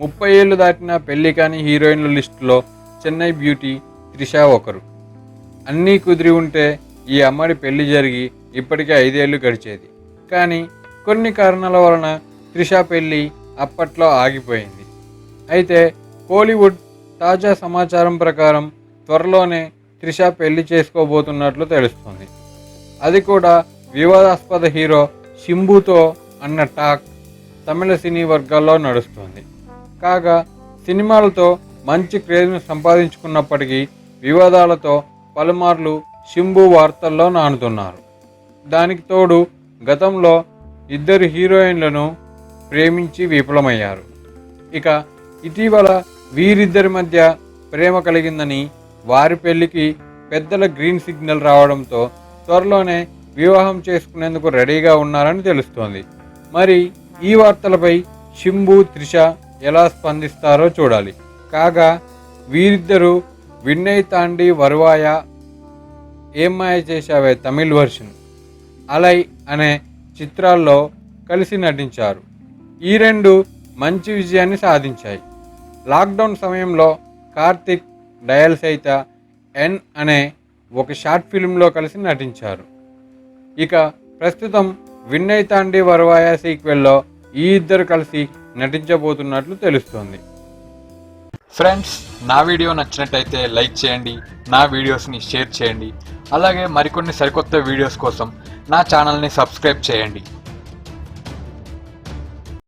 ముప్పై ఏళ్లు దాటిన పెళ్లి కాని హీరోయిన్ల లిస్టులో చెన్నై బ్యూటీ త్రిష ఒకరు. అన్నీ కుదిరి ఉంటే ఈ అమ్మడి పెళ్లి జరిగి ఇప్పటికే 5 ఏళ్లు గడిచేది. కానీ కొన్ని కారణాల వలన త్రిష పెళ్లి అప్పట్లో ఆగిపోయింది. అయితే కోలీవుడ్ తాజా సమాచారం ప్రకారం త్వరలోనే త్రిష పెళ్లి చేసుకోబోతున్నట్లు తెలుస్తుంది. అది కూడా వివాదాస్పద హీరో శింబుతో అన్న టాక్ తమిళ సినీ వర్గాల్లో నడుస్తుంది. కాగా సినిమాలతో మంచి క్రేజ్ను సంపాదించుకున్నప్పటికీ వివాదాలతో పలుమార్లు శింబు వార్తల్లో నానుతున్నారు. దానికి తోడు గతంలో 2 హీరోయిన్లను ప్రేమించి విఫలమయ్యారు. ఇక ఇటీవల వీరిద్దరి మధ్య ప్రేమ కలిగిందని, వారి పెళ్లికి పెద్దల గ్రీన్ సిగ్నల్ రావడంతో త్వరలోనే వివాహం చేసుకునేందుకు రెడీగా ఉన్నారని తెలుస్తోంది. మరి ఈ వార్తలపై శింబు త్రిష ఎలా స్పందిస్తారో చూడాలి. కాగా వీరిద్దరూ విన్నయ్ తాండి వరువాయా, ఏం మాయ చేశావే తమిళ్ వర్షన్, అలై అనే చిత్రాల్లో కలిసి నటించారు. ఈ 2 మంచి విజయాన్ని సాధించాయి. లాక్డౌన్ సమయంలో కార్తిక్ డయల్ సైత ఎన్ అనే ఒక షార్ట్ ఫిల్మ్లో కలిసి నటించారు. ఇక ప్రస్తుతం విన్నయ్ తాండి వరువాయా సీక్వెల్లో ఈ ఇద్దరు కలిసి నటించబోతున్నట్లు తెలుస్తోంది. ఫ్రెండ్స్, నా వీడియో నచ్చినట్టయితే లైక్ చేయండి, నా వీడియోస్ని షేర్ చేయండి. అలాగే మరికొన్ని సరికొత్త వీడియోస్ కోసం నా ఛానల్ని సబ్స్క్రైబ్ చేయండి.